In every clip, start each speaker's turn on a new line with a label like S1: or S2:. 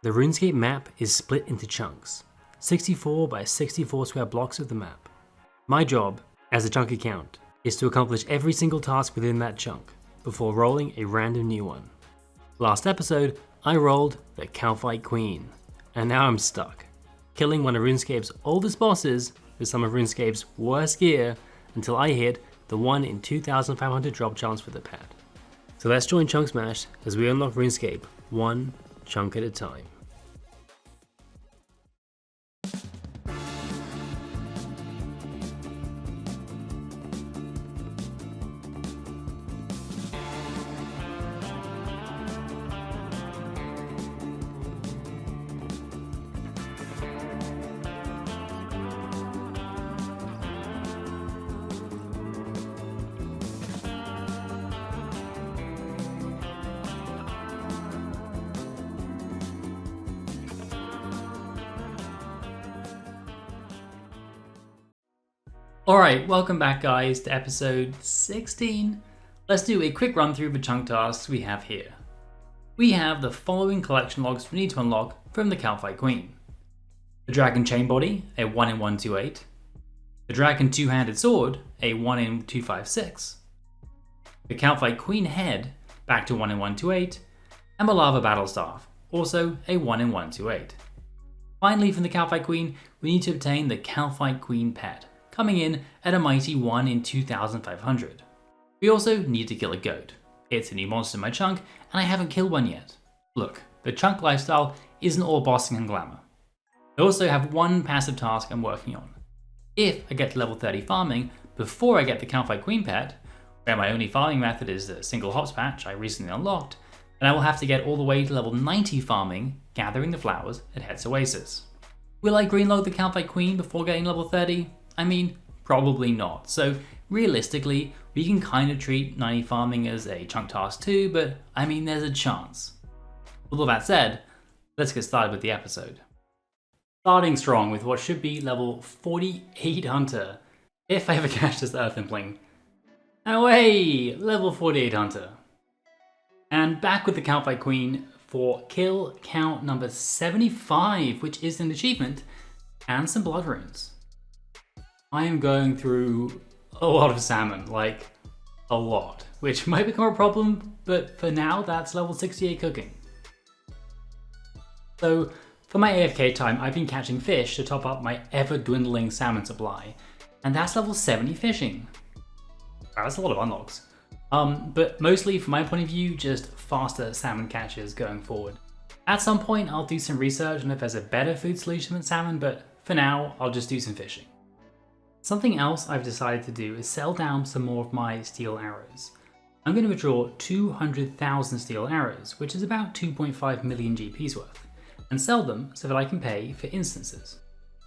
S1: The Runescape map is split into chunks, 64 by 64 square blocks of the map. My job, as a chunk account, is to accomplish every single task within that chunk, before rolling a random new one. Last episode, I rolled the Calphite Queen, and now I'm stuck, killing one of RuneScape's oldest bosses with some of RuneScape's worst gear until I hit the 1 in 2,500 drop chance for the pad. So let's join ChunkSmash as we unlock RuneScape one chunk at a time.
S2: Alright, welcome back guys to episode 16. Let's do a quick run through the chunk tasks we have here. We have the following collection logs we need to unlock from the Calphite Queen. The Dragon Chain Body, a 1 in 128. The Dragon Two-Handed Sword, a 1 in 256. The Calphite Queen Head, back to 1 in 128. And the Lava Battlestaff, also a 1 in 128. Finally, from the Calphite Queen, we need to obtain the Calphite Queen Pet, coming in at a mighty 1 in 2,500. We also need to kill a goat. It's a new monster in my chunk, and I haven't killed one yet. Look, the chunk lifestyle isn't all bossing and glamour. I also have one passive task I'm working on. If I get to level 30 farming before I get the Calphite Queen Pet, where my only farming method is the single hops patch I recently unlocked, then I will have to get all the way to level 90 farming, gathering the flowers at Head's Oasis. Will I greenload the Calphite Queen before getting level 30? I mean, probably not. So realistically, we can kind of treat 90 farming as a chunk task too, but I mean, there's a chance. With all that said, let's get started with the episode. Starting strong with what should be level 48 Hunter, if I ever catch this Earth Impling. Away, level 48 Hunter. And back with the Calphite Queen for kill count number 75, which is an achievement, and some blood runes. I am going through a lot of salmon, like a lot, which might become a problem, but for now that's level 68 cooking. So for my AFK time, I've been catching fish to top up my ever dwindling salmon supply, and that's level 70 fishing. Wow, that's a lot of unlocks. But mostly from my point of view, just faster salmon catches going forward. At some point I'll do some research on if there's a better food solution than salmon, but for now I'll just do some fishing. Something else I've decided to do is sell down some more of my steel arrows. I'm going to withdraw 200,000 steel arrows, which is about 2.5 million GPs worth, and sell them so that I can pay for instances.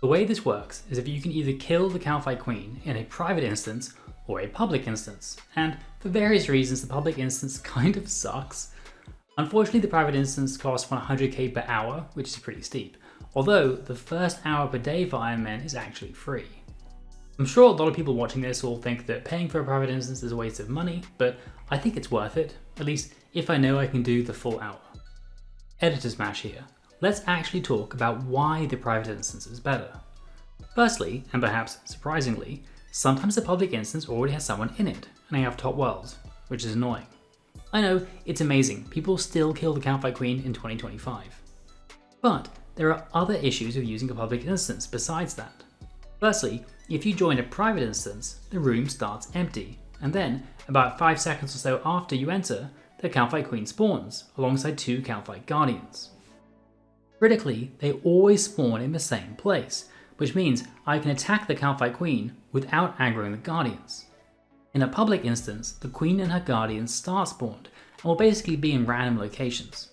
S2: The way this works is if you can either kill the Calphite Queen in a private instance or a public instance, and for various reasons the public instance kind of sucks. Unfortunately, the private instance costs 100k per hour, which is pretty steep, although the first hour per day for Ironman is actually free. I'm sure a lot of people watching this will think that paying for a private instance is a waste of money, but I think it's worth it, at least if I know I can do the full hour. Editor's Mash here. Let's actually talk about why the private instance is better. Firstly, and perhaps surprisingly, sometimes the public instance already has someone in it, and I have top worlds, which is annoying. I know, it's amazing, people still kill the Calphite Queen in 2025. But there are other issues with using a public instance besides that. Firstly, if you join a private instance, the room starts empty, and then, about 5 seconds or so after you enter, the Calphite Queen spawns, alongside 2 Calphite Guardians. Critically, they always spawn in the same place, which means I can attack the Calphite Queen without aggroing the Guardians. In a public instance, the Queen and her Guardians start spawned, and will basically be in random locations.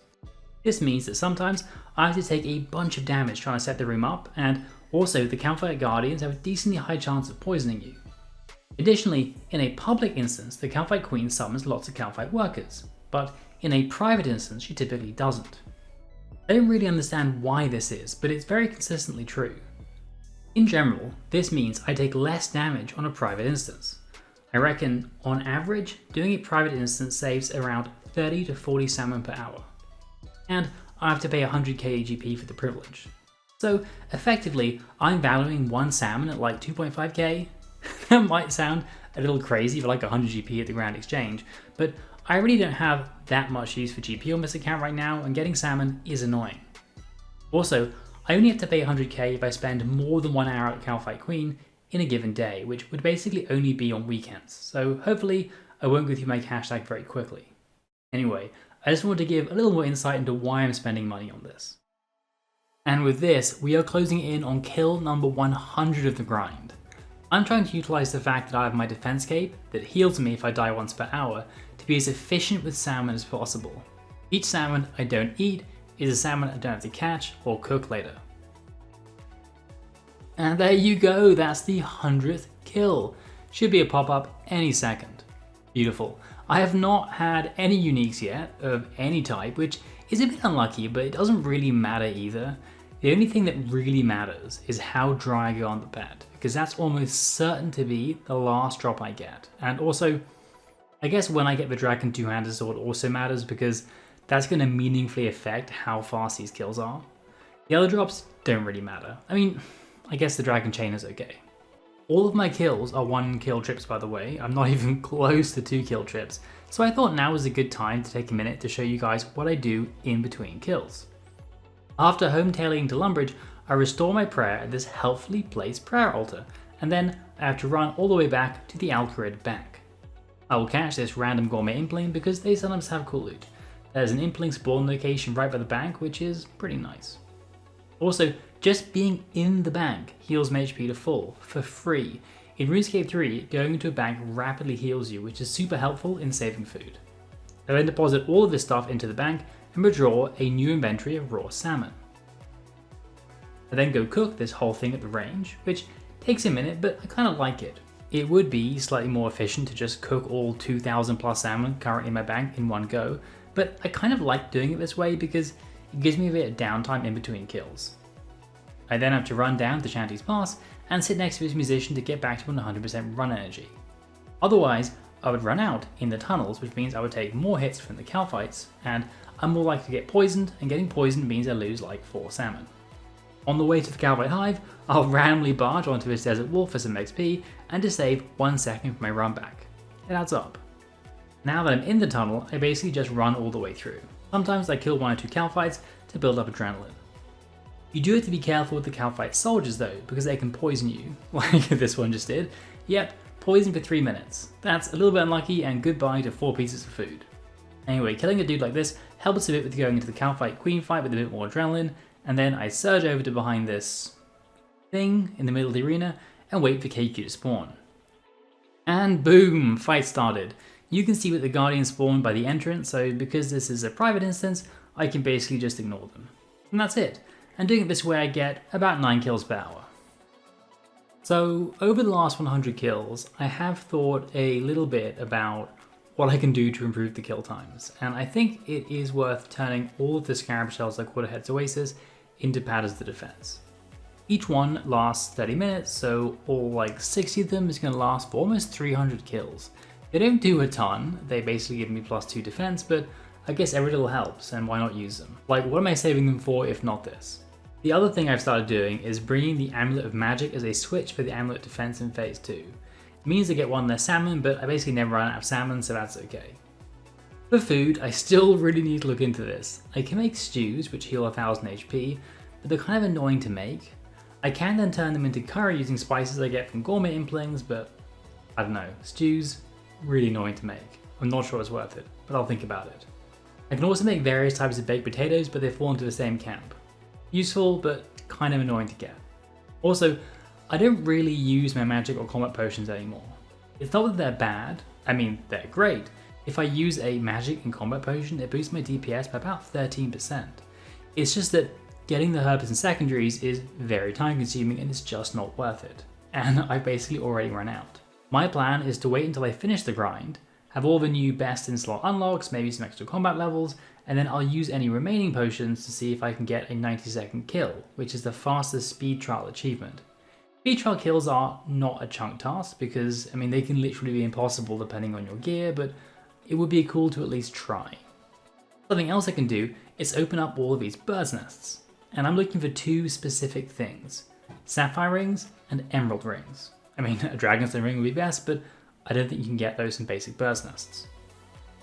S2: This means that sometimes I have to take a bunch of damage trying to set the room up, and also the Calphite Guardians have a decently high chance of poisoning you. Additionally, in a public instance, the Calphite Queen summons lots of Calphite workers, but in a private instance she typically doesn't. I don't really understand why this is, but it's very consistently true. In general, this means I take less damage on a private instance. I reckon, on average, doing a private instance saves around 30 to 40 salmon per hour. And I have to pay 100k AGP for the privilege. So effectively, I'm valuing one salmon at like 2.5k. That might sound a little crazy for like 100 GP at the Grand Exchange, but I really don't have that much use for GP on this account right now, and getting salmon is annoying. Also, I only have to pay 100k if I spend more than 1 hour at Calfight Queen in a given day, which would basically only be on weekends, so hopefully I won't go through my cash tag very quickly. Anyway, I just wanted to give a little more insight into why I'm spending money on this. And with this, we are closing in on kill number 100 of the grind. I'm trying to utilize the fact that I have my defense cape that heals me if I die once per hour to be as efficient with salmon as possible. Each salmon I don't eat is a salmon I don't have to catch or cook later. And there you go, that's the 100th kill. Should be a pop-up any second. Beautiful. I have not had any uniques yet of any type, which is a bit unlucky, but it doesn't really matter either. The only thing that really matters is how dry I go on the bed, because that's almost certain to be the last drop I get. And also, I guess when I get the Dragon two-handed sword also matters, because that's going to meaningfully affect how fast these kills are. The other drops don't really matter. I mean, I guess the Dragon chain is okay. All of my kills are 1 kill trips, by the way. I'm not even close to 2 kill trips, so I thought now was a good time to take a minute to show you guys what I do in between kills. After hometailing to Lumbridge, I restore my prayer at this helpfully placed prayer altar, and then I have to run all the way back to the Alcarid bank. I will catch this random gourmet impling because they sometimes have cool loot. There's an impling spawn location right by the bank, which is pretty nice. Also, just being in the bank heals my HP to full, for free. In Runescape 3, going into a bank rapidly heals you, which is super helpful in saving food. I then deposit all of this stuff into the bank and withdraw a new inventory of raw salmon. I then go cook this whole thing at the range, which takes a minute, but I kind of like it. It would be slightly more efficient to just cook all 2,000 plus salmon currently in my bank in one go, but I kind of like doing it this way because it gives me a bit of downtime in between kills. I then have to run down to Shanty's Pass and sit next to his musician to get back to 100% run energy. Otherwise, I would run out in the tunnels, which means I would take more hits from the cow fights, and I'm more likely to get poisoned, and getting poisoned means I lose like 4 salmon. On the way to the Cowboy Hive, I'll randomly barge onto his Desert Wolf for some XP and to save 1 second for my run back. It adds up. Now that I'm in the tunnel, I basically just run all the way through. Sometimes I kill 1 or 2 cow fights to build up adrenaline. You do have to be careful with the cow fight soldiers though, because they can poison you, like this one just did. Yep, poison for 3 minutes. That's a little bit unlucky, and goodbye to 4 pieces of food. Anyway, killing a dude like this helps a bit with going into the cow fight queen fight with a bit more adrenaline, and then I surge over to behind this thing in the middle of the arena and wait for KQ to spawn. And boom, fight started. You can see what the Guardians spawned by the entrance, so because this is a private instance, I can basically just ignore them. And that's it. And doing it this way I get about 9 kills per hour. So over the last 100 kills, I have thought a little bit about what I can do to improve the kill times, and I think it is worth turning all of the Scarab Shells like Quarterhead's Oasis into Patters the Defense. Each one lasts 30 minutes, so all like 60 of them is going to last for almost 300 kills. They don't do a ton, they basically give me +2 defense, but I guess every little helps, and why not use them? Like, what am I saving them for if not this? The other thing I've started doing is bringing the Amulet of Magic as a switch for the Amulet Defense in Phase 2. It means I get 1 less salmon, but I basically never run out of salmon, so that's okay. For food, I still really need to look into this. I can make stews, which heal 1000 HP, but they're kind of annoying to make. I can then turn them into curry using spices I get from gourmet implings, but I don't know, stews, really annoying to make. I'm not sure it's worth it, but I'll think about it. I can also make various types of baked potatoes, but they fall into the same camp. Useful, but kind of annoying to get. Also, I don't really use my magic or combat potions anymore. It's not that they're bad, I mean, they're great. If I use a magic and combat potion, it boosts my DPS by about 13%. It's just that getting the herbs and secondaries is very time consuming and it's just not worth it. And I've basically already run out. My plan is to wait until I finish the grind, have all the new best in slot unlocks, maybe some extra combat levels, and then I'll use any remaining potions to see if I can get a 90-second kill, which is the fastest speed trial achievement. Speed trial kills are not a chunk task because, I mean, they can literally be impossible depending on your gear, but it would be cool to at least try. Something else I can do is open up all of these bird's nests. And I'm looking for two specific things: sapphire rings and emerald rings. I mean, a dragonstone ring would be best, but I don't think you can get those in basic bird's nests.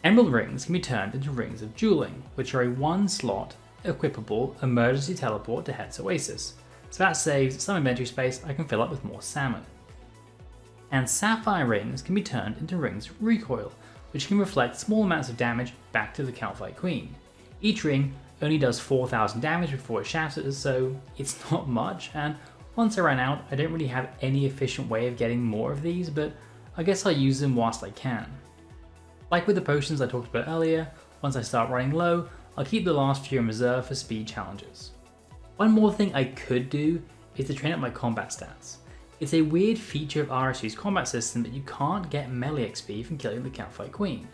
S2: Emerald rings can be turned into rings of dueling, which are a 1-slot, equipable emergency teleport to Het's Oasis. So that saves some inventory space I can fill up with more salmon. And sapphire rings can be turned into rings of recoil, which can reflect small amounts of damage back to the Calphite Queen. Each ring only does 4,000 damage before it shatters, so it's not much, and once I run out, I don't really have any efficient way of getting more of these, but I guess I'll use them whilst I can. Like with the potions I talked about earlier, once I start running low, I'll keep the last few in reserve for speed challenges. One more thing I could do is to train up my combat stats. It's a weird feature of RS3's combat system that you can't get melee XP from killing the Calphite Queen.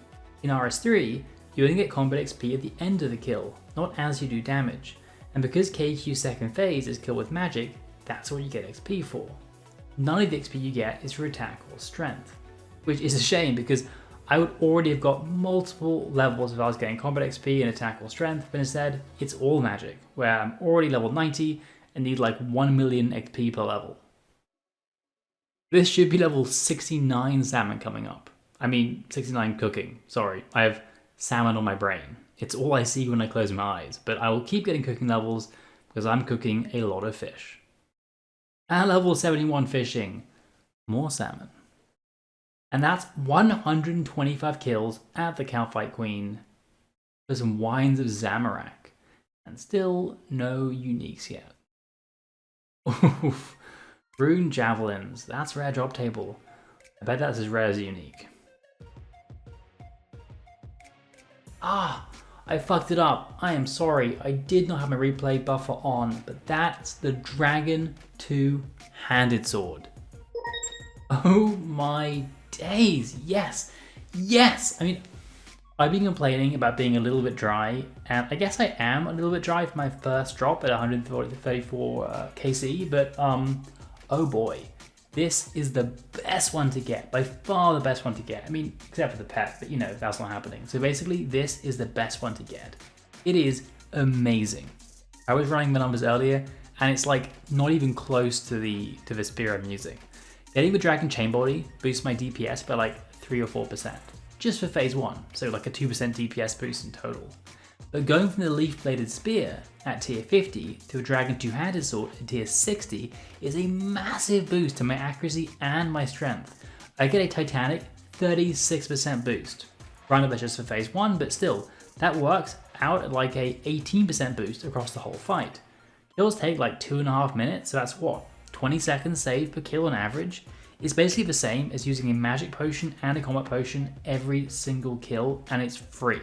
S2: In RS3, you only get combat XP at the end of the kill, not as you do damage, and because KQ's second phase is kill with magic, that's what you get XP for. None of the XP you get is for attack or strength, which is a shame because I would already have got multiple levels if I was getting combat XP and attack or strength, but instead it's all magic, where I'm already level 90 and need like 1 million XP per level. This should be level 69 salmon coming up. I mean 69 cooking, sorry, I have salmon on my brain. It's all I see when I close my eyes, but I will keep getting cooking levels because I'm cooking a lot of fish. At level 71 fishing, more salmon. And that's 125 kills at the Calphite Queen for some Wines of Zamorak, and still no uniques yet. Oof, Rune Javelins, that's rare drop table. I bet that's as rare as a unique. Ah, I fucked it up. I am sorry. I did not have my replay buffer on, but that's the Dragon 2 handed sword. Oh my days, yes, yes! I mean, I've been complaining about being a little bit dry, and I guess I am a little bit dry for my first drop at 134 KC, but oh boy, this is the best one to get, by far the best one to get. I mean, except for the pet, but you know, that's not happening. So basically, this is the best one to get. It is amazing. I was running the numbers earlier, and it's like not even close to the spear I'm using. Getting the Dragon Chain Body boosts my DPS by like 3 or 4%, just for phase 1, so like a 2% DPS boost in total. But going from the Leaf Bladed Spear at tier 50 to a Dragon 2-handed sword at tier 60 is a massive boost to my accuracy and my strength. I get a Titanic 36% boost. Granted that's just for phase 1, but still, that works out at like a 18% boost across the whole fight. Kills take like 2.5 minutes, so that's what? 20 seconds saved per kill on average. It's basically the same as using a magic potion and a combat potion every single kill, and it's free.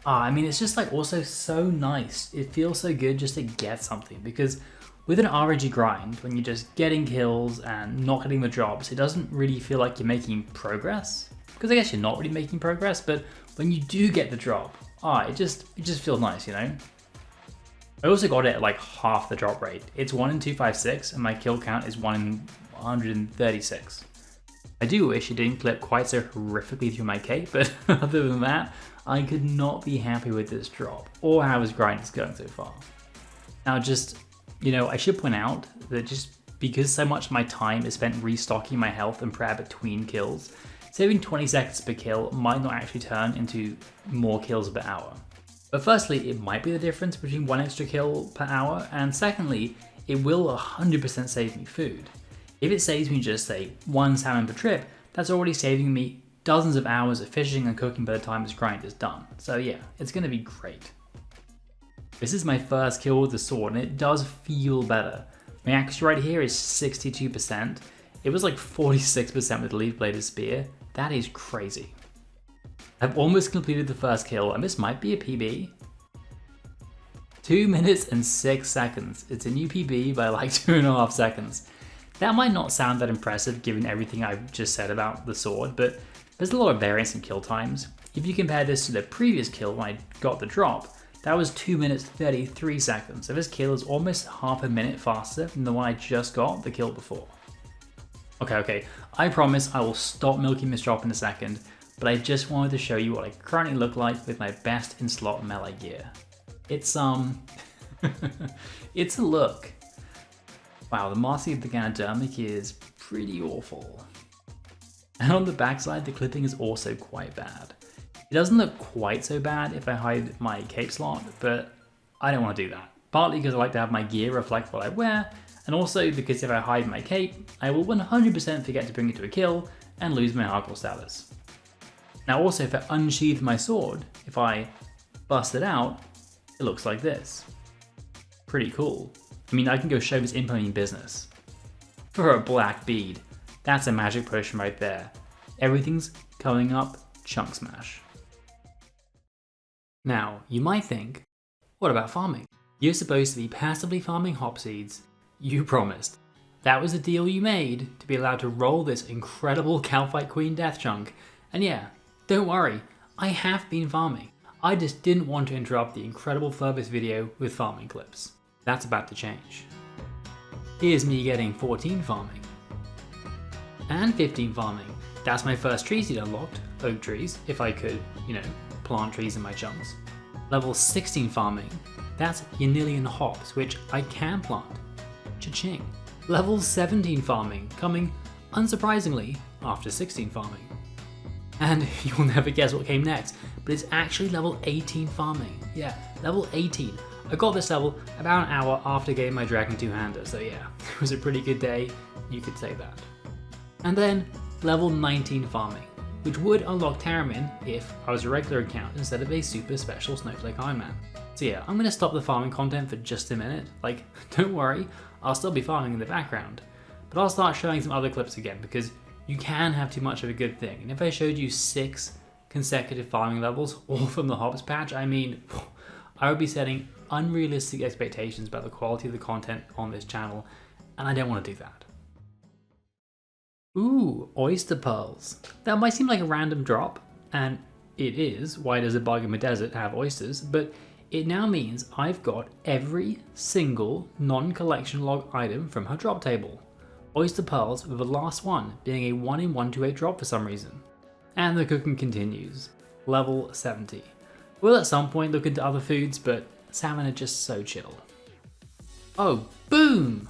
S2: I mean, it's just like also so nice. It feels so good just to get something, because with an RNG grind, when you're just getting kills and not getting the drops, it doesn't really feel like you're making progress. Because I guess you're not really making progress, but when you do get the drop, it just feels nice, you know? I also got it at like half the drop rate. It's 1 in 256 and my kill count is 1 in 136. I do wish it didn't clip quite so horrifically through my cape, but other than that, I could not be happy with this drop or how his grind is going so far. Now just, you know, I should point out that just because so much of my time is spent restocking my health and prayer between kills, saving 20 seconds per kill might not actually turn into more kills per hour. But firstly, it might be the difference between 1 extra kill per hour, and secondly, it will 100% save me food. If it saves me just say 1 salmon per trip, that's already saving me dozens of hours of fishing and cooking by the time this grind is done. So yeah, it's going to be great. This is my first kill with the sword, and it does feel better. My accuracy right here is 62%. It was like 46% with the Leaf Bladed Spear. That is crazy. I've almost completed the first kill, and this might be a PB. 2 minutes and 6 seconds. It's a new PB by like 2.5 seconds. That might not sound that impressive given everything I've just said about the sword, but there's a lot of variance in kill times. If you compare this to the previous kill when I got the drop, that was 2 minutes 33 seconds. So this kill is almost half a minute faster than the one I just got the kill before. Okay, I promise I will stop milking this drop in a second, but I just wanted to show you what I currently look like with my best in slot melee gear. It's it's a look. Wow, the Marcy of the Ganodermic is pretty awful. And on the backside, the clipping is also quite bad. It doesn't look quite so bad if I hide my cape slot, but I don't want to do that. Partly because I like to have my gear reflect what I wear, and also because if I hide my cape, I will 100% forget to bring it to a kill and lose my hardcore status. Now also, if I unsheath my sword, if I bust it out, it looks like this. Pretty cool. I mean, I can go show this impling business. For a black bead, that's a magic potion right there. Everything's coming up ChunkSmash. Now, you might think, what about farming? You're supposed to be passively farming hop seeds. You promised. That was the deal you made to be allowed to roll this incredible Calphite Queen death chunk. And yeah, don't worry, I have been farming. I just didn't want to interrupt the incredible flow of this video with farming clips. That's about to change. Here's me getting 14 farming. And 15 farming. That's my first tree seed unlocked, oak trees, if I could, plant trees in my chunks. Level 16 farming. That's Yanillion hops, which I can plant. Cha-ching. Level 17 farming, coming, unsurprisingly, after 16 farming. And you'll never guess what came next, but it's actually level 18 farming. Yeah, level 18. I got this level about an hour after getting my Dragon two-hander, so yeah, it was a pretty good day, you could say that. And then, level 19 farming, which would unlock Terramin if I was a regular account instead of a super special Snowflake Ironman. So yeah, I'm gonna stop the farming content for just a minute. Like, don't worry, I'll still be farming in the background. But I'll start showing some other clips again because you can have too much of a good thing. And if I showed you 6 consecutive farming levels, all from the hops patch, I mean, I would be setting unrealistic expectations about the quality of the content on this channel, and I don't want to do that. Ooh, oyster pearls. That might seem like a random drop, and it is. Why does a bug in the desert have oysters? But it now means I've got every single non-collection log item from her drop table. Oyster pearls, with the last one being a 1 in 128 drop for some reason. And the cooking continues. Level 70. We'll at some point look into other foods, but salmon are just so chill. Oh, boom!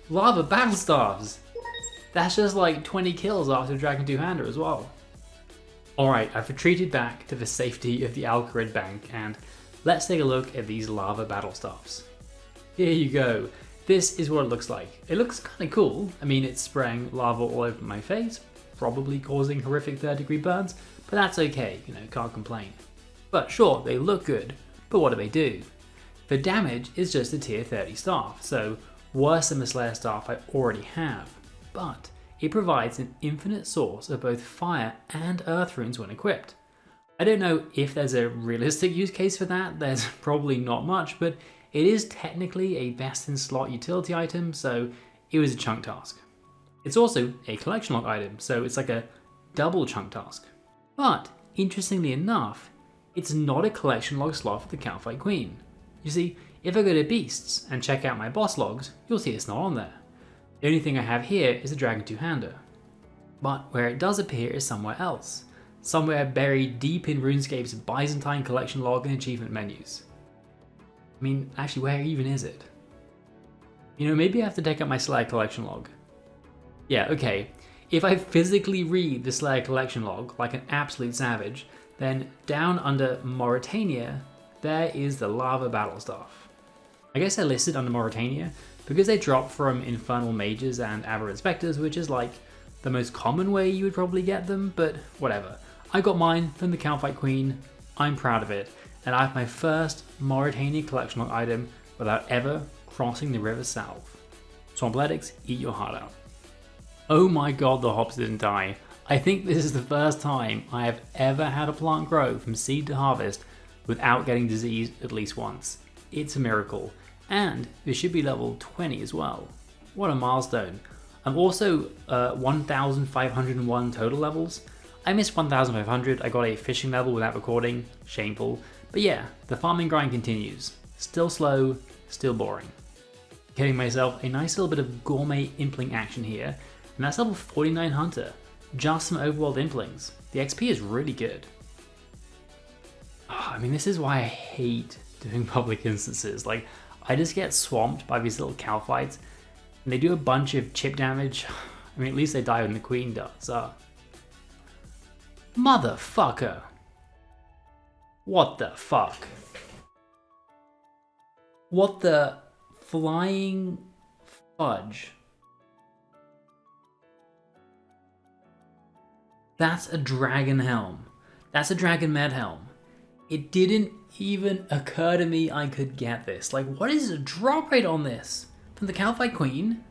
S2: Lava battlestaffs! That's just like 20 kills after Dragon two-hander as well. Alright, I've retreated back to the safety of the Alcarid bank, and let's take a look at these lava battlestaffs. Here you go. This is what it looks like. It looks kind of cool. I mean, it's spraying lava all over my face, probably causing horrific 3rd-degree burns, but that's okay, can't complain. But sure, they look good, but what do? The damage is just a tier 30 staff, so worse than the Slayer staff I already have, but it provides an infinite source of both fire and earth runes when equipped. I don't know if there's a realistic use case for that, there's probably not much, but it is technically a best in slot utility item, so it was a chunk task. It's also a collection log item, so it's like a double chunk task. But, interestingly enough, it's not a collection log slot for the Calphite Queen. You see, if I go to Beasts and check out my boss logs, you'll see it's not on there. The only thing I have here is a Dragon two-hander. But where it does appear is somewhere else. Somewhere buried deep in RuneScape's Byzantine collection log and achievement menus. I mean, actually, where even is it? Maybe I have to take out my Slayer collection log. Yeah, okay. If I physically read the Slayer collection log like an absolute savage, then down under Mauritania, there is the lava battlestaff. I guess they're listed under Mauritania because they drop from Infernal Mages and Aberrant Spectres, which is like the most common way you would probably get them, but whatever. I got mine from the Calphite Queen, I'm proud of it, and I have my first Mauritania collection log item without ever crossing the river south. Swampletics, eat your heart out. Oh my god, the hops didn't die. I think this is the first time I have ever had a plant grow from seed to harvest without getting diseased at least once. It's a miracle. And this should be level 20 as well. What a milestone. I'm also 1,501 total levels. I missed 1,500, I got a fishing level without recording, shameful. But yeah, the farming grind continues. Still slow, still boring. Getting myself a nice little bit of gourmet impling action here, and that's level 49 Hunter. just some overworld implings. The XP is really good. Oh, I mean, this is why I hate doing public instances. Like, I just get swamped by these little cow fights, and they do a bunch of chip damage. I mean, at least they die when the queen does. Motherfucker. What the fuck? What the flying fudge? That's a dragon helm. That's a dragon med helm. It didn't even occur to me I could get this. Like, what is the drop rate on this? From the Calfight Queen?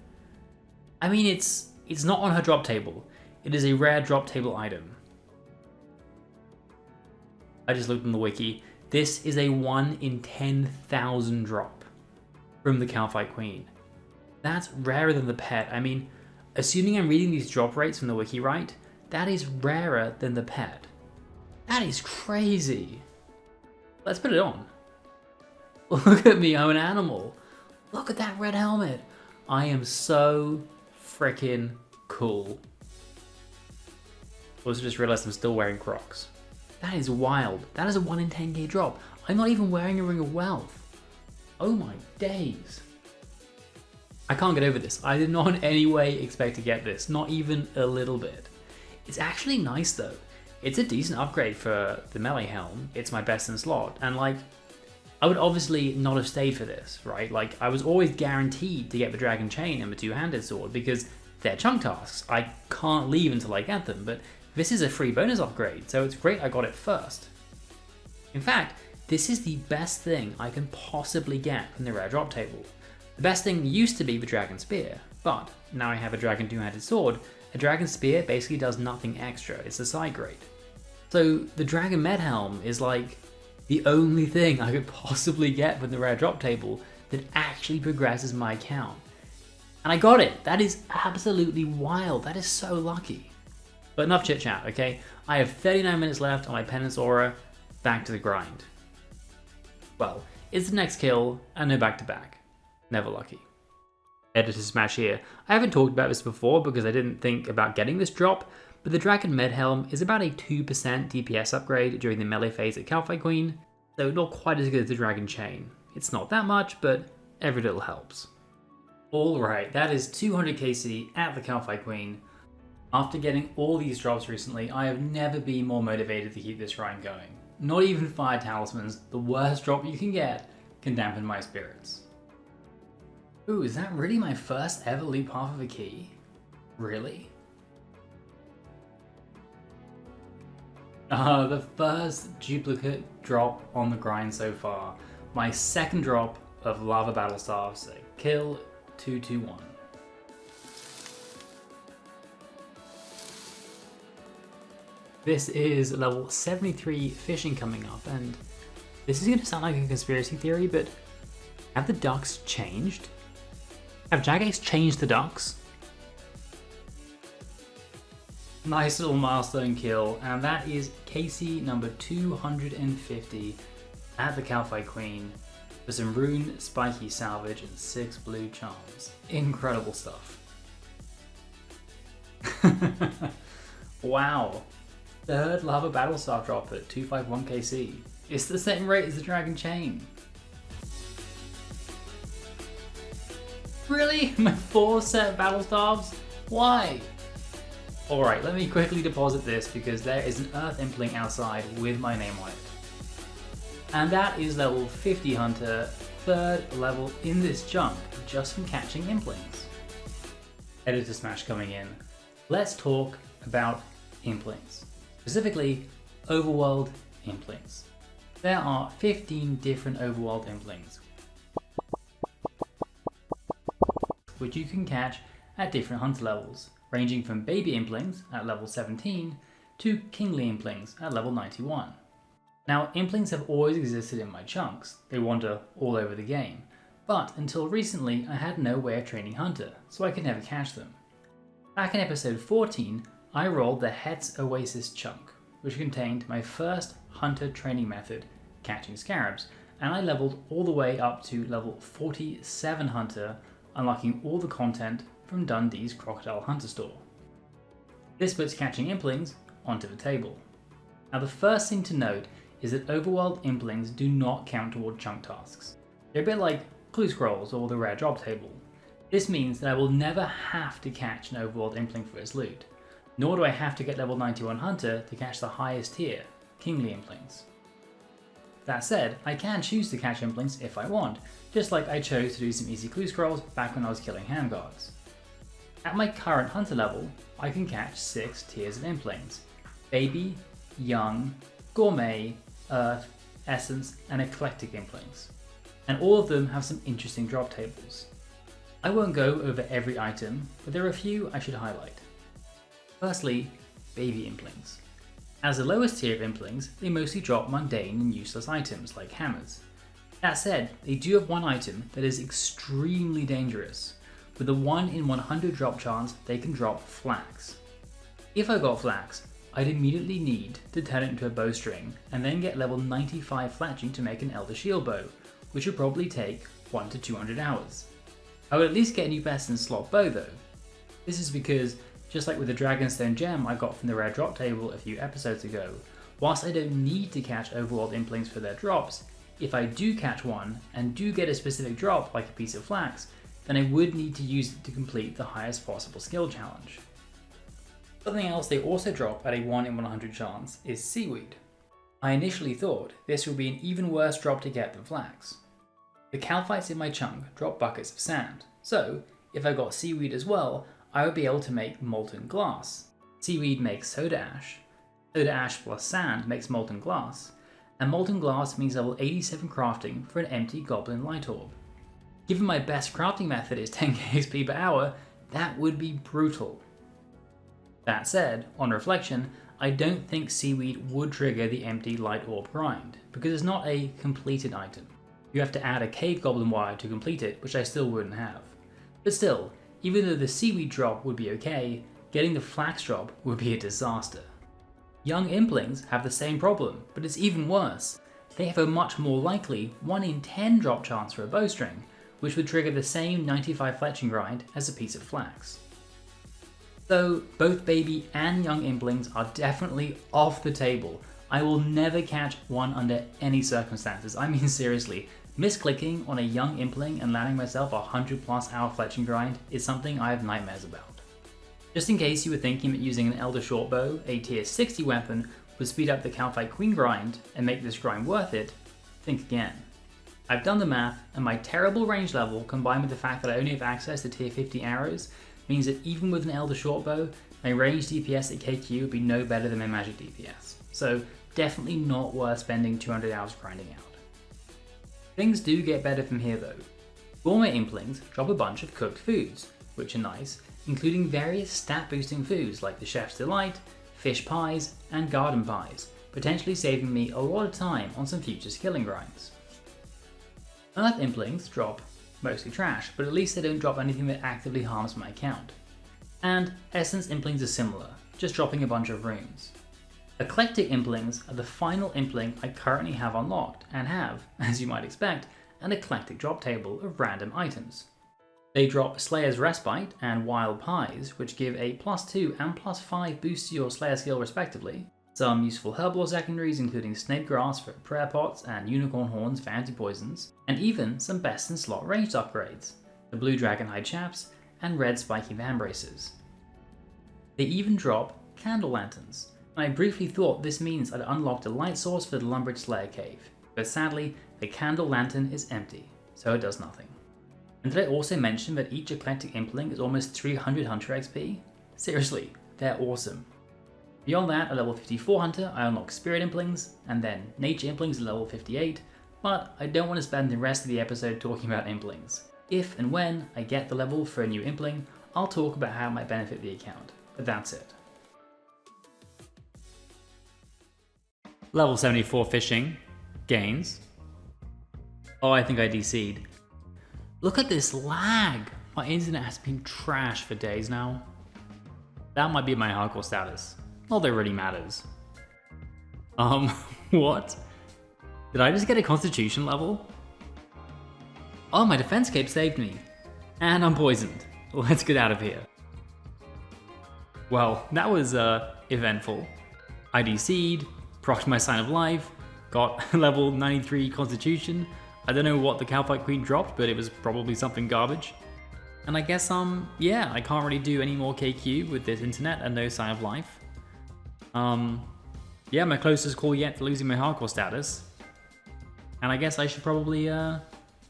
S2: I mean, it's not on her drop table. It is a rare drop table item. I just looked in the wiki. This is a 1 in 10,000 drop from the Calfight Queen. That's rarer than the pet. I mean, assuming I'm reading these drop rates from the wiki right, that is rarer than the pet. That is crazy. Let's put it on. Look at me, I'm an animal. Look at that red helmet. I am so freaking cool. Also just realized I'm still wearing Crocs. That is wild. That is a 1 in 10k drop. I'm not even wearing a Ring of Wealth. Oh my days. I can't get over this. I did not in any way expect to get this. Not even a little bit. It's actually nice though. It's a decent upgrade for the melee helm. It's my best in slot. And like, I would obviously not have stayed for this, right? Like, I was always guaranteed to get the Dragon Chain and the two-handed sword because they're chunk tasks. I can't leave until I get them, but this is a free bonus upgrade, so it's great I got it first. In fact, this is the best thing I can possibly get from the rare drop table. The best thing used to be the Dragon Spear, but now I have a Dragon two-handed sword. A Dragon Spear basically does nothing extra, it's a side grade. So the Dragon Med Helm is like the only thing I could possibly get from the rare drop table that actually progresses my account. And I got it! That is absolutely wild, that is so lucky. But enough chit chat, okay? I have 39 minutes left on my Penance Aura, back to the grind. Well, it's the next kill, and no back to back. Never lucky. Editor Smash here. I haven't talked about this before because I didn't think about getting this drop, but the Dragon Med Helm is about a 2% DPS upgrade during the melee phase at Calfight Queen, so not quite as good as the Dragon Chain. It's not that much, but every little helps. Alright, that is 200 KC at the Calfight Queen. After getting all these drops recently, I have never been more motivated to keep this grind going. Not even Fire Talismans, the worst drop you can get, can dampen my spirits. Ooh, is that really my first ever loop half of a key? Really? The first duplicate drop on the grind so far. My second drop of Lava Battlestaff, so kill 221. This is level 73 fishing coming up, and this is going to sound like a conspiracy theory, but have the ducks changed? Have Jagex changed the ducks? Nice little milestone kill, and that is KC number 250 at the Calfight Queen for some Rune Spiky Salvage and 6 blue charms. Incredible stuff. Wow. Third Lava Battlestaff drop at 251 KC. It's the same rate as the Dragon Chain. Really? My 4 set Battlestaffs? Why? Alright, let me quickly deposit this because there is an Earth Impling outside with my name on it. And that is level 50 Hunter, 3rd level in this chunk, just from catching Implings. Editor Smash coming in. Let's talk about Implings. Specifically, overworld Implings. There are 15 different overworld Implings, which you can catch at different hunter levels, ranging from baby Implings at level 17 to kingly Implings at level 91. Now, Implings have always existed in my chunks. They wander all over the game, but until recently I had no way of training hunter, so I could never catch them. Back in episode 14, I rolled the RS3 OSRS Chunk, which contained my first hunter training method, catching scarabs, and I leveled all the way up to level 47 hunter, unlocking all the content from Dundee's Crocodile Hunter store. This puts catching implings onto the table. Now the first thing to note is that overworld implings do not count toward chunk tasks. They're a bit like clue scrolls or the rare drop table. This means that I will never have to catch an overworld impling for its loot, nor do I have to get level 91 hunter to catch the highest tier, kingly implings. That said, I can choose to catch implings if I want, just like I chose to do some easy clue scrolls back when I was killing handguards. At my current hunter level, I can catch 6 tiers of implings: baby, young, gourmet, earth, essence, and eclectic implings. And all of them have some interesting drop tables. I won't go over every item, but there are a few I should highlight. Firstly, baby implings. As the lowest tier of implings, they mostly drop mundane and useless items like hammers. That said, they do have one item that is extremely dangerous. With a 1 in 100 drop chance, they can drop flax. If I got flax, I'd immediately need to turn it into a bowstring and then get level 95 fletching to make an Elder Shield bow, which would probably take 1 to 200 hours. I would at least get a new best in slot bow though. This is because, just like with the Dragonstone gem I got from the rare drop table a few episodes ago, whilst I don't need to catch overworld implings for their drops, if I do catch one and do get a specific drop like a piece of flax, then I would need to use it to complete the highest possible skill challenge. Something else they also drop at a 1 in 100 chance is seaweed. I initially thought this would be an even worse drop to get than flax. The calphites in my chunk drop buckets of sand, so if I got seaweed as well, I would be able to make molten glass. Seaweed makes soda ash plus sand makes molten glass, and molten glass means level 87 crafting for an empty goblin light orb. Given my best crafting method is 10k XP per hour, that would be brutal. That said, on reflection, I don't think seaweed would trigger the empty light orb grind, because it's not a completed item. You have to add a cave goblin wire to complete it, which I still wouldn't have. But still, even though the seaweed drop would be okay, getting the flax drop would be a disaster. Young implings have the same problem, but it's even worse. They have a much more likely 1 in 10 drop chance for a bowstring, which would trigger the same 95 fletching grind as a piece of flax. So both baby and young implings are definitely off the table. I will never catch one under any circumstances. I mean seriously, misclicking on a young impling and landing myself a 100+ hour fletching grind is something I have nightmares about. Just in case you were thinking that using an Elder Shortbow, a tier 60 weapon, would speed up the Calphite Queen grind and make this grind worth it, think again. I've done the math, and my terrible range level combined with the fact that I only have access to tier 50 arrows means that even with an Elder Shortbow, my range DPS at KQ would be no better than my magic DPS. So definitely not worth spending 200 hours grinding out. Things do get better from here though. Gourmet implings drop a bunch of cooked foods, which are nice, including various stat boosting foods like the Chef's Delight, fish pies, and garden pies, potentially saving me a lot of time on some future skilling grinds. Earth implings drop mostly trash, but at least they don't drop anything that actively harms my account. And Essence implings are similar, just dropping a bunch of runes. Eclectic implings are the final impling I currently have unlocked and have, as you might expect, an eclectic drop table of random items. They drop Slayer's Respite and Wild Pies, which give a +2 and +5 boost to your Slayer skill respectively, some useful herbal secondaries including Snake Grass for prayer pots and Unicorn Horns for anti-poisons, and even some best in slot ranged upgrades, the Blue Dragonhide Chaps and Red Spiky Vambraces. They even drop Candle Lanterns, and I briefly thought this means I'd unlocked a light source for the Lumbridge Slayer Cave, but sadly the Candle Lantern is empty, so it does nothing. And did I also mention that each eclectic impling is almost 300 Hunter XP? Seriously, they're awesome. Beyond that, at level 54 Hunter, I unlock Spirit Implings, and then Nature Implings at level 58, but I don't want to spend the rest of the episode talking about Implings. If and when I get the level for a new Impling, I'll talk about how it might benefit the account, but that's it. Level 74 Fishing, Gains. Oh, I think I DC'd. Look at this lag! My internet has been trash for days now. That might be my hardcore status. Not that it really matters. What? Did I just get a constitution level? Oh, my defense cape saved me. And I'm poisoned. Let's get out of here. Well, that was eventful. I DC'd, procced my Sign of Life, got level 93 Constitution. I don't know what the Calfight Queen dropped, but it was probably something garbage. And I guess, yeah, I can't really do any more KQ with this internet and no Sign of Life. Yeah, my closest call yet to losing my hardcore status. And I guess I should probably,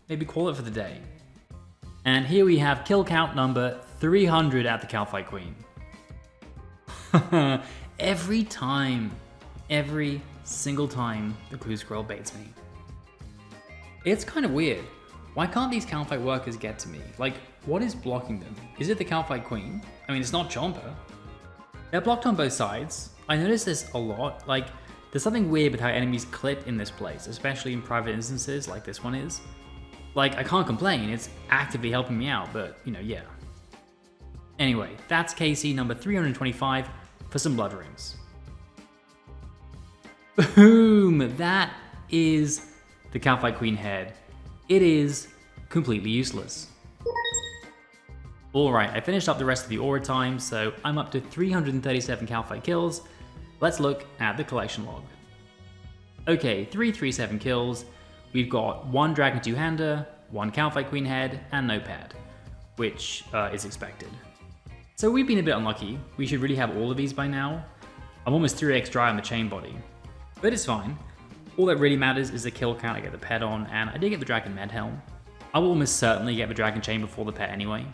S2: maybe call it for the day. And here we have kill count number 300 at the Calfight Queen. Every time, every single time the clue scroll baits me. It's kind of weird. Why can't these Calfight workers get to me? Like, what is blocking them? Is it the Calfight Queen? I mean, it's not Chomper. They're blocked on both sides. I notice this a lot. Like, there's something weird with how enemies clip in this place, especially in private instances like this one is. Like, I can't complain, it's actively helping me out, but, you know, yeah. Anyway, that's KC number 325 for some blood rings. Boom! That is the Calfight Queen head. It is completely useless. Alright, I finished up the rest of the aura time, so I'm up to 337 Calfight kills. Let's look at the collection log. Okay, 337 kills. We've got 1 Dragon 2-hander, 1 Calfight Queen head, and no pad, which is expected. So we've been a bit unlucky. We should really have all of these by now. I'm almost 3x dry on the chain body, but it's fine. All that really matters is the kill count I get the pet on, and I did get the Dragon Med Helm. I will almost certainly get the Dragon Chain before the pet anyway.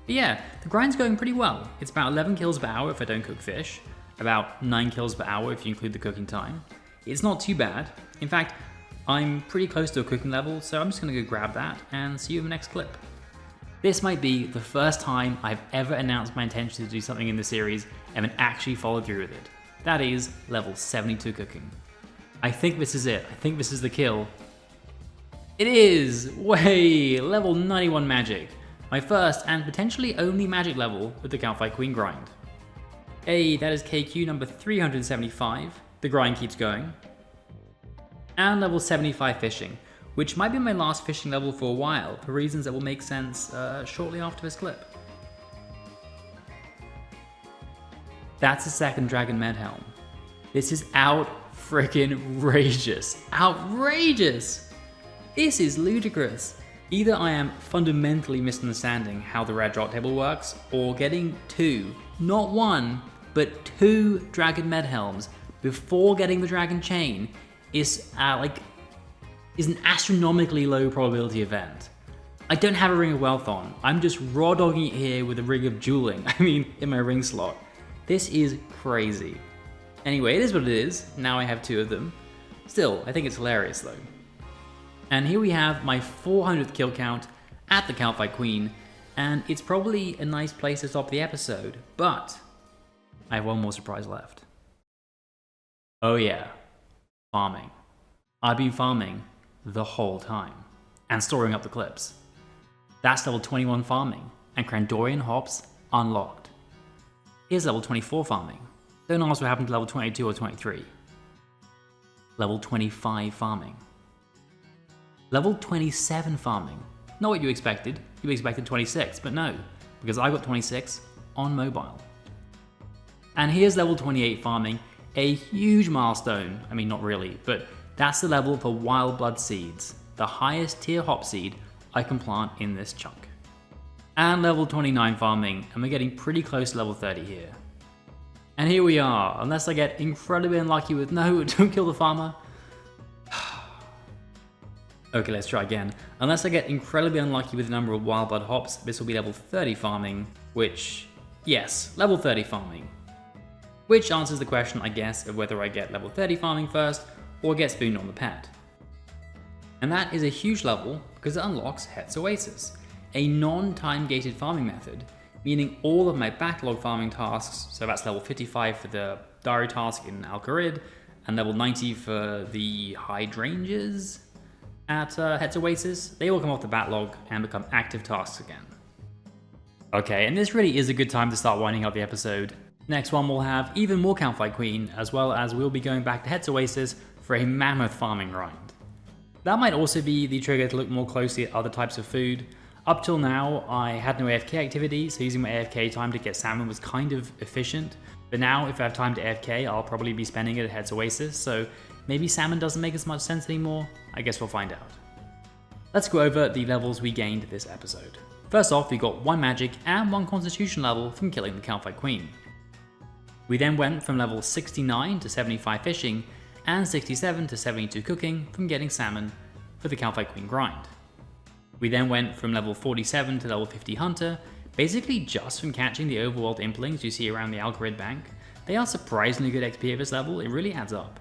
S2: But yeah, the grind's going pretty well. It's about 11 kills per hour if I don't cook fish, about 9 kills per hour if you include the cooking time. It's not too bad. In fact, I'm pretty close to a cooking level, so I'm just gonna go grab that and see you in the next clip. This might be the first time I've ever announced my intention to do something in the series and then actually followed through with it. That is level 72 cooking. I think this is it. I think this is the kill. It is! Way! Level 91 magic. My first and potentially only magic level with the Calfight Queen grind. Hey, that is KQ number 375. The grind keeps going. And level 75 fishing, which might be my last fishing level for a while, for reasons that will make sense shortly after this clip. That's the second Dragon Med Helm. This is out-frickin-rageous. Outrageous! This is ludicrous. Either I am fundamentally misunderstanding how the red drop table works, or getting 2, not 1, but 2 Dragon Med Helms before getting the Dragon Chain is an astronomically low probability event. I don't have a Ring of Wealth on. I'm just raw dogging it here with a Ring of Dueling. I mean, in my ring slot. This is crazy. Anyway, it is what it is. Now I have 2 of them. Still, I think it's hilarious though. And here we have my 400th kill count at the Calfight Queen, and it's probably a nice place to stop the episode, but I have one more surprise left. Oh yeah, farming. I've been farming the whole time, and storing up the clips. That's level 21 farming, and Crandorian hops unlocked. Here's level 24 farming. Don't ask what happened to level 22 or 23. Level 25 farming. Level 27 farming. Not what you expected. You expected 26, but no, because I got 26 on mobile. And here's level 28 farming, a huge milestone. I mean, not really, but that's the level for Wild Blood Seeds, the highest tier hop seed I can plant in this chunk. And level 29 farming, and we're getting pretty close to level 30 here. And here we are, unless I get incredibly unlucky with no, don't kill the farmer. Okay, let's try again. Unless I get incredibly unlucky with the number of Wild Blood hops, this will be level 30 farming, which, yes, level 30 farming. Which answers the question, I guess, of whether I get level 30 farming first, or get spooned on the pad. And that is a huge level, because it unlocks Het's Oasis, a non-time gated farming method, meaning all of my backlog farming tasks, so that's level 55 for the diary task in Al-Qarid, and level 90 for the hydrangeas at Het's Oasis, they all come off the backlog and become active tasks again. Okay, and this really is a good time to start winding up the episode. Next one we'll have even more Calfight Queen, as well as we'll be going back to Het's Oasis for a mammoth farming grind. That might also be the trigger to look more closely at other types of food. Up till now, I had no AFK activity, so using my AFK time to get salmon was kind of efficient. But now, if I have time to AFK, I'll probably be spending it at Heads Oasis, so maybe salmon doesn't make as much sense anymore. I guess we'll find out. Let's go over the levels we gained this episode. First off, we got 1 magic and 1 constitution level from killing the Campfire Queen. We then went from level 69 to 75 fishing, and 67 to 72 cooking from getting salmon for the Campfire Queen grind. We then went from level 47 to level 50 hunter, basically just from catching the overworld implings you see around the Algorid bank. They are surprisingly good XP at this level, it really adds up.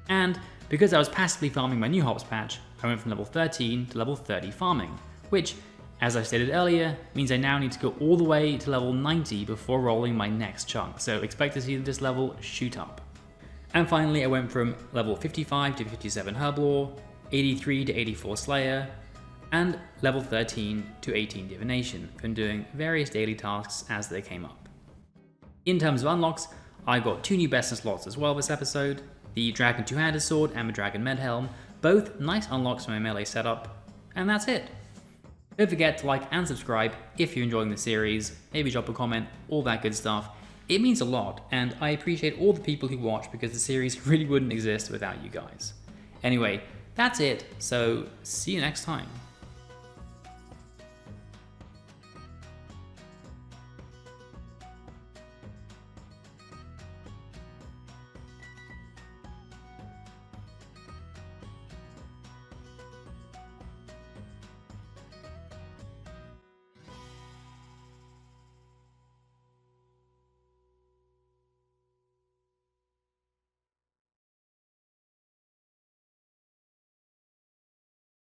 S2: And because I was passively farming my new hops patch, I went from level 13 to level 30 farming, which, as I stated earlier, means I now need to go all the way to level 90 before rolling my next chunk, so expect to see this level shoot up. And finally, I went from level 55 to 57 Herblore, 83 to 84 Slayer, and level 13 to 18 Divination from doing various daily tasks as they came up. In terms of unlocks, I got 2 new best in slots as well this episode, the Dragon Two-Handed Sword and the Dragon Medhelm, both nice unlocks for my melee setup, and that's it. Don't forget to like and subscribe if you're enjoying the series, maybe drop a comment, all that good stuff. It means a lot, and I appreciate all the people who watch because the series really wouldn't exist without you guys. Anyway, that's it, so see you next time.